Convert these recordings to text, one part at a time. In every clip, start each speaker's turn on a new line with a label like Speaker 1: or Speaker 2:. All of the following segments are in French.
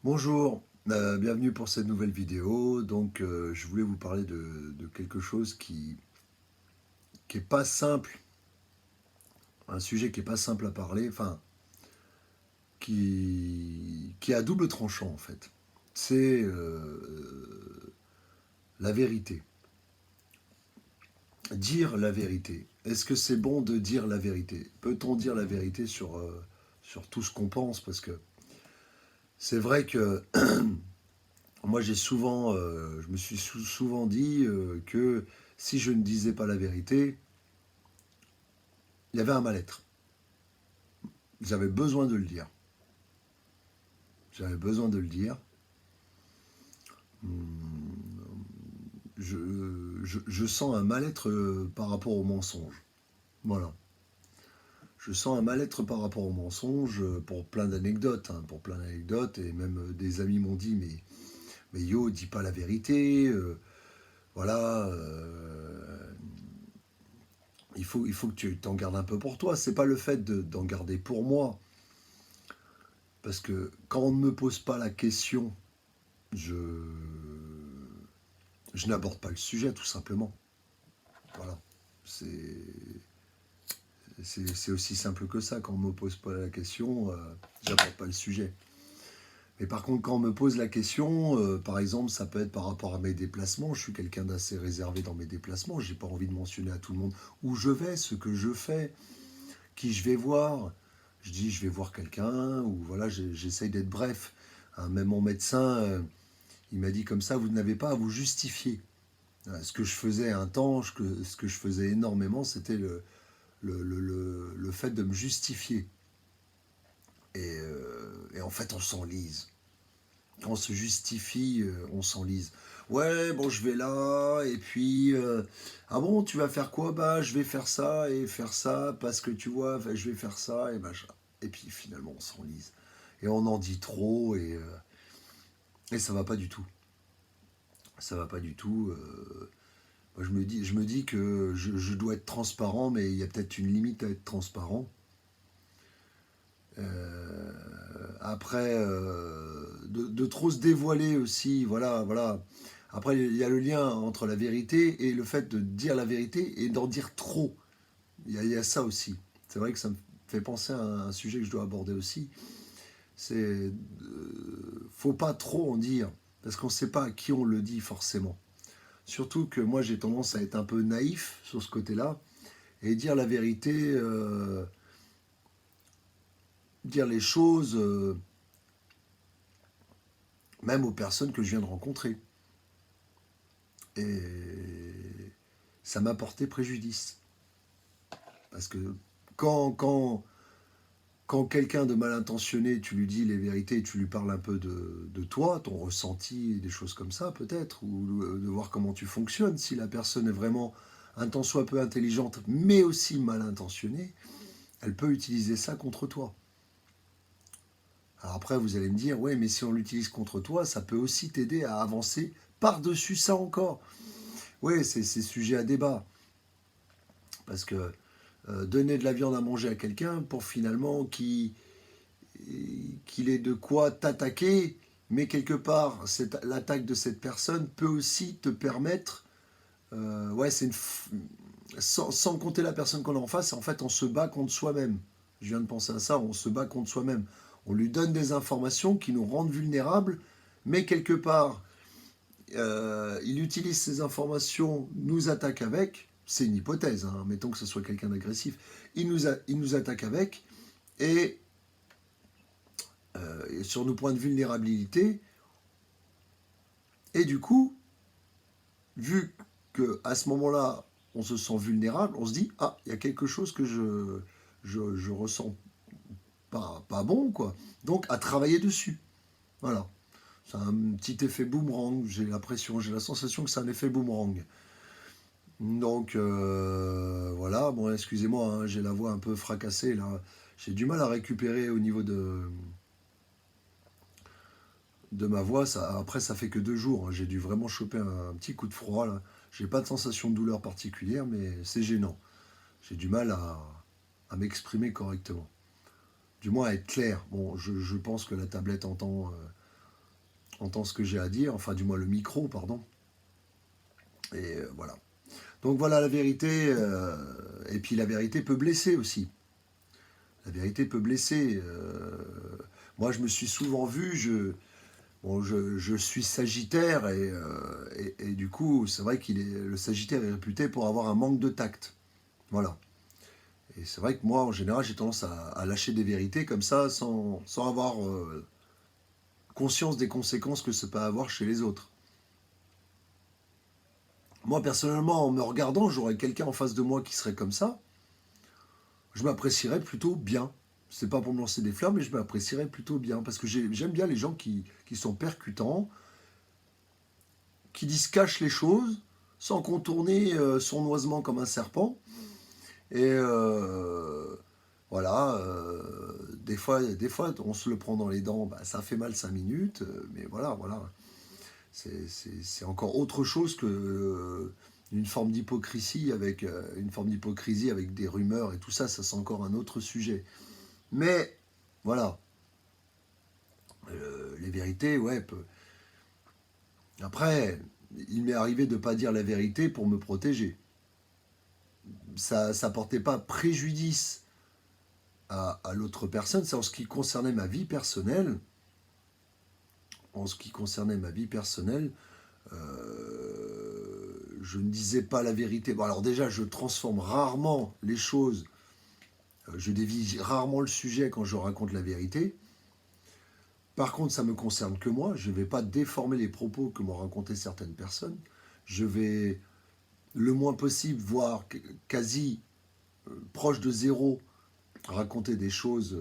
Speaker 1: Bonjour, bienvenue pour cette nouvelle vidéo. Donc, je voulais vous parler de quelque chose qui est pas simple, un sujet qui est pas simple à parler, enfin, qui est à double tranchant en fait. C'est la vérité. Dire la vérité. Est-ce que c'est bon de dire la vérité? Peut-on dire la vérité sur tout ce qu'on pense? Parce que c'est vrai que moi je me suis souvent dit que si je ne disais pas la vérité, il y avait un mal-être. J'avais besoin de le dire. J'avais besoin de le dire. Je sens un mal-être par rapport au mensonge. Voilà. Je sens un mal-être par rapport au mensonge pour plein d'anecdotes. Pour plein d'anecdotes. Et même des amis m'ont dit mais yo, dis pas la vérité. Voilà. Il faut que tu t'en gardes un peu pour toi. C'est pas le fait d'en garder pour moi. Parce que quand on ne me pose pas la question, je, je n'aborde pas le sujet, tout simplement. Voilà. C'est c'est aussi simple que ça. Quand on ne me pose pas la question, j'aborde pas le sujet. Mais par contre, quand on me pose la question, par exemple, ça peut être par rapport à mes déplacements. Je suis quelqu'un d'assez réservé dans mes déplacements. J'ai pas envie de mentionner à tout le monde où je vais, ce que je fais, qui je vais voir. Je dis, je vais voir quelqu'un, ou voilà, j'essaye d'être bref. Même mon médecin, il m'a dit comme ça, vous n'avez pas à vous justifier. Ce que je faisais un temps, ce que je faisais énormément, c'était le fait de me justifier. Et en fait, on s'enlise. Quand on se justifie, on s'enlise. Ouais, bon, je vais là, et puis, ah bon, tu vas faire quoi? Bah, je vais faire ça, parce que tu vois, je vais faire ça, et machin. Et puis finalement, on s'enlise. Et on en dit trop, et ça va pas du tout. Ça va pas du tout. Moi, je me dis que je dois être transparent, mais il y a peut-être une limite à être transparent. Euh, Après, de trop se dévoiler aussi, voilà, voilà. Après, il y a le lien entre la vérité et le fait de dire la vérité et d'en dire trop. Il y a ça aussi. C'est vrai que ça me fait penser à un sujet que je dois aborder aussi. C'est faut pas trop en dire parce qu'on ne sait pas à qui on le dit forcément. Surtout que moi j'ai tendance à être un peu naïf sur ce côté-là et dire la vérité, dire les choses, même aux personnes que je viens de rencontrer. Et ça m'a porté préjudice. Parce que quand, quand, quand quelqu'un de mal intentionné, tu lui dis les vérités, tu lui parles un peu de toi, ton ressenti, des choses comme ça peut-être, ou de voir comment tu fonctionnes, si la personne est vraiment un tant soit peu intelligente, mais aussi mal intentionnée, elle peut utiliser ça contre toi. Alors après, vous allez me dire, ouais, mais si on l'utilise contre toi, ça peut aussi t'aider à avancer par-dessus ça encore. Oui, c'est sujet à débat. Parce que donner de la viande à manger à quelqu'un pour finalement qu'il ait de quoi t'attaquer, mais quelque part, l'attaque de cette personne peut aussi te permettre, ouais, sans compter la personne qu'on a en face, en fait, on se bat contre soi-même. Je viens de penser à ça, on se bat contre soi-même. On lui donne des informations qui nous rendent vulnérables, mais quelque part, il utilise ces informations, nous attaque avec, c'est une hypothèse, hein, mettons que ce soit quelqu'un d'agressif, il nous attaque avec, et sur nos points de vulnérabilité, et du coup, vu qu'à ce moment-là, on se sent vulnérable, on se dit, ah, il y a quelque chose que je ressens pas bon, quoi. Donc, à travailler dessus. Voilà. C'est un petit effet boomerang, j'ai l'impression, j'ai la sensation que c'est un effet boomerang. Donc voilà, bon excusez-moi, hein, j'ai la voix un peu fracassée là. J'ai du mal à récupérer au niveau de ma voix. Ça, après ça fait que 2 jours, hein. J'ai dû vraiment choper un petit coup de froid là. J'ai pas de sensation de douleur particulière, mais c'est gênant. J'ai du mal à m'exprimer correctement. Du moins à être clair. Bon, je pense que la tablette entend. entend ce que j'ai à dire, enfin du moins le micro, pardon. Et voilà. Donc voilà la vérité, et puis la vérité peut blesser aussi. La vérité peut blesser. Moi je me suis souvent vu, je suis Sagittaire et du coup c'est vrai le Sagittaire est réputé pour avoir un manque de tact. Voilà. Et c'est vrai que moi en général j'ai tendance à lâcher des vérités comme ça sans avoir conscience des conséquences que ça peut avoir chez les autres. Moi, personnellement, en me regardant, j'aurais quelqu'un en face de moi qui serait comme ça, je m'apprécierais plutôt bien. C'est pas pour me lancer des fleurs, mais je m'apprécierais plutôt bien. Parce que j'aime bien les gens qui sont percutants, qui disent cachent les choses, sans contourner sournoisement comme un serpent. Et voilà, des fois, on se le prend dans les dents, bah, ça fait mal 5 minutes, mais voilà, voilà. C'est encore autre chose que une forme d'hypocrisie avec des rumeurs et tout ça, ça c'est encore un autre sujet. Mais voilà, les vérités, ouais. Après, il m'est arrivé de ne pas dire la vérité pour me protéger. Ça portait pas préjudice à l'autre personne. C'est en ce qui concernait ma vie personnelle. En ce qui concernait ma vie personnelle, je ne disais pas la vérité. Bon, alors déjà, je transforme rarement les choses, je dévie rarement le sujet quand je raconte la vérité. Par contre, ça ne me concerne que moi. Je ne vais pas déformer les propos que m'ont raconté certaines personnes. Je vais le moins possible, voire quasi proche de zéro, raconter des choses.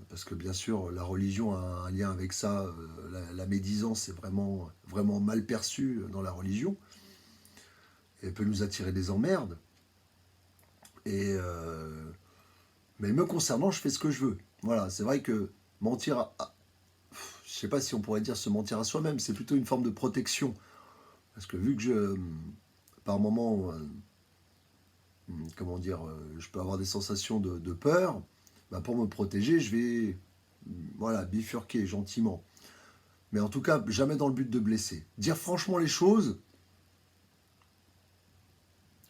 Speaker 1: Parce que bien sûr, la religion a un lien avec ça. La médisance est vraiment, vraiment mal perçue dans la religion. Et elle peut nous attirer des emmerdes. Et mais me concernant, je fais ce que je veux. Voilà, c'est vrai que mentir je sais pas si on pourrait dire se mentir à soi-même, c'est plutôt une forme de protection. Parce que vu que par moment, comment dire, je peux avoir des sensations de peur, bah pour me protéger, je vais, voilà, bifurquer gentiment. Mais en tout cas, jamais dans le but de blesser. Dire franchement les choses,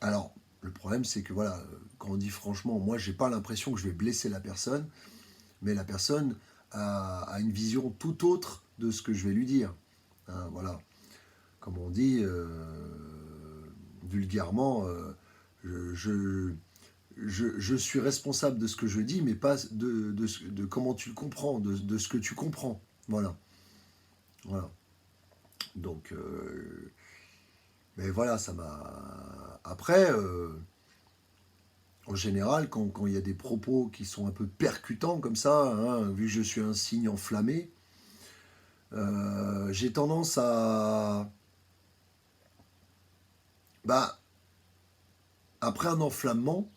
Speaker 1: alors, le problème, c'est que voilà, quand on dit franchement, moi, j'ai pas l'impression que je vais blesser la personne, mais la personne a une vision tout autre de ce que je vais lui dire. Hein, voilà. Comme on dit vulgairement, je, je suis responsable de ce que je dis, mais pas de comment tu le comprends, de ce que tu comprends. Voilà. Voilà. Donc, mais voilà, ça m'a. Après, en général, quand il y a des propos qui sont un peu percutants comme ça, hein, vu que je suis un signe enflammé, j'ai tendance à. Bah, après un enflammement,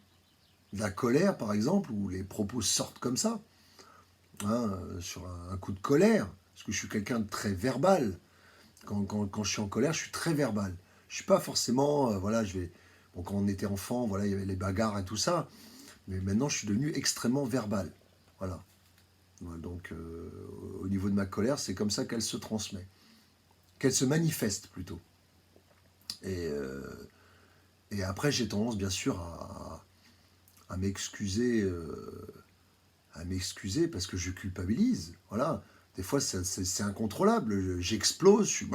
Speaker 1: de la colère par exemple, où les propos sortent comme ça, hein, sur un coup de colère, parce que je suis quelqu'un de très verbal. Quand je suis en colère, je suis très verbal. Je suis pas forcément, voilà, je vais. Bon, quand on était enfant, voilà, il y avait les bagarres et tout ça, mais maintenant je suis devenu extrêmement verbal. Voilà. Donc, au niveau de ma colère, c'est comme ça qu'elle se transmet, qu'elle se manifeste plutôt. Et, et après, j'ai tendance, bien sûr, à m'excuser, parce que je culpabilise. Voilà. Des fois, c'est incontrôlable. J'explose, je suis.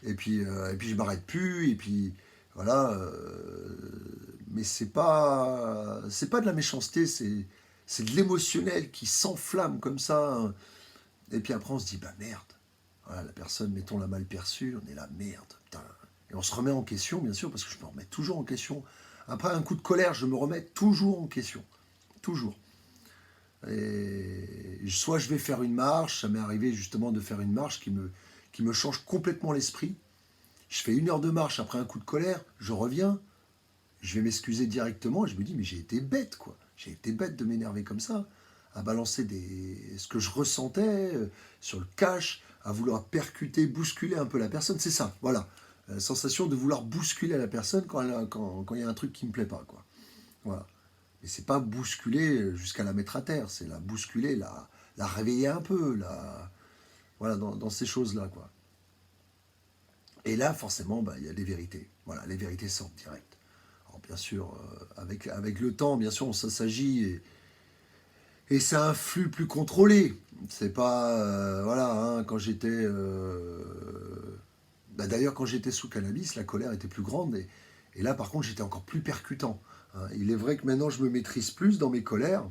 Speaker 1: Et puis je m'arrête plus. Et puis, voilà. Mais c'est pas de la méchanceté, c'est de l'émotionnel qui s'enflamme comme ça. Hein. Et puis après, on se dit, bah merde. Voilà, la personne, mettons, l'a mal perçue, on est là, merde, putain. Et on se remet en question, bien sûr, parce que je me remets toujours en question. Après un coup de colère, je me remets toujours en question. Toujours. Et soit je vais faire une marche, ça m'est arrivé justement de faire une marche qui me change complètement l'esprit. Je fais 1 heure de marche après un coup de colère, je reviens, je vais m'excuser directement, et je me dis, mais j'ai été bête, quoi. J'ai été bête de m'énerver comme ça, à balancer ce que je ressentais sur le cash, à vouloir percuter, bousculer un peu la personne. C'est ça, voilà. La sensation de vouloir bousculer la personne quand il y a un truc qui ne me plaît pas, quoi. Voilà. Mais c'est pas bousculer jusqu'à la mettre à terre, c'est la bousculer, la réveiller un peu, voilà, dans ces choses-là, quoi. Et là, forcément, bah, il y a des vérités. Voilà, les vérités sortent direct. Alors, bien sûr, avec le temps, bien sûr, ça s'agit et c'est un flux plus contrôlé. C'est pas, voilà, hein, quand j'étais, bah, d'ailleurs, quand j'étais sous cannabis, la colère était plus grande et là, par contre, j'étais encore plus percutant, hein. Il est vrai que maintenant, je me maîtrise plus dans mes colères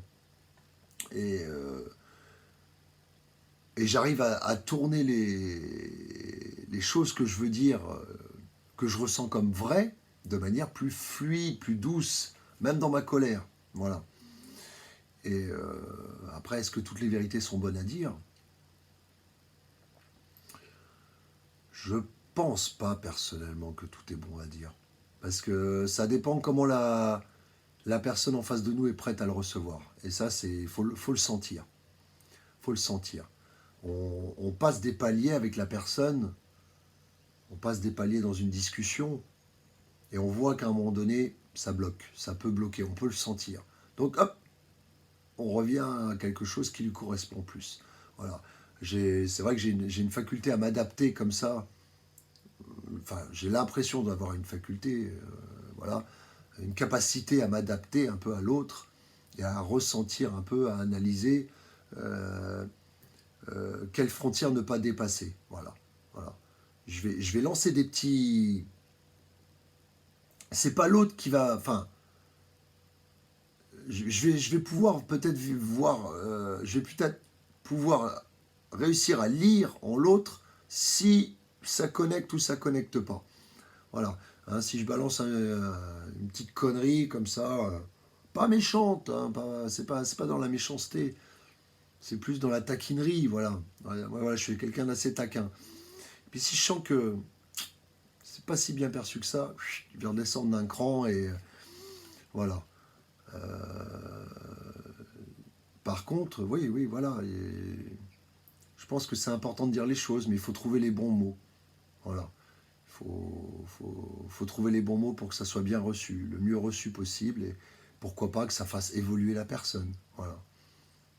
Speaker 1: et, euh, et j'arrive à tourner les choses que je veux dire, que je ressens comme vraies, de manière plus fluide, plus douce, même dans ma colère. Voilà. Et après, est-ce que toutes les vérités sont bonnes à dire? Je pense pas personnellement que tout est bon à dire. Parce que ça dépend comment la personne en face de nous est prête à le recevoir. Et ça, faut le sentir. Faut le sentir. On passe des paliers avec la personne, on passe des paliers dans une discussion, et on voit qu'à un moment donné, ça bloque, ça peut bloquer, on peut le sentir. Donc hop, on revient à quelque chose qui lui correspond plus. Voilà. C'est vrai que j'ai une faculté à m'adapter comme ça. Enfin, j'ai l'impression d'avoir une faculté, voilà, une capacité à m'adapter un peu à l'autre et à ressentir un peu, à analyser euh, quelles frontières ne pas dépasser. Voilà, voilà. Je vais lancer des petits. C'est pas l'autre qui va. Enfin, je vais pouvoir peut-être voir. Je vais peut-être pouvoir réussir à lire en l'autre si ça connecte ou ça connecte pas. Voilà. Hein, si je balance une petite connerie comme ça, pas méchante, hein, c'est pas dans la méchanceté, c'est plus dans la taquinerie, voilà. Voilà, je suis quelqu'un d'assez taquin. Et puis si je sens que c'est pas si bien perçu que ça, je vais redescendre d'un cran et voilà. Par contre, oui, oui, voilà. Et je pense que c'est important de dire les choses, mais il faut trouver les bons mots. Voilà. Il faut trouver les bons mots pour que ça soit bien reçu, le mieux reçu possible, et pourquoi pas que ça fasse évoluer la personne. Voilà.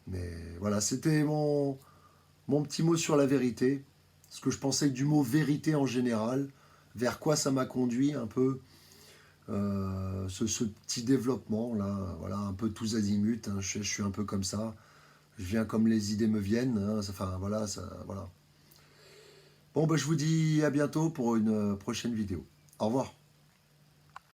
Speaker 1: Mais voilà, c'était mon petit mot sur la vérité, ce que je pensais du mot vérité en général, vers quoi ça m'a conduit un peu, ce petit développement là, voilà, un peu tous azimuts, hein, je suis un peu comme ça, je viens comme les idées me viennent, hein, enfin voilà, voilà. Bon, bah, je vous dis à bientôt pour une prochaine vidéo. Au revoir.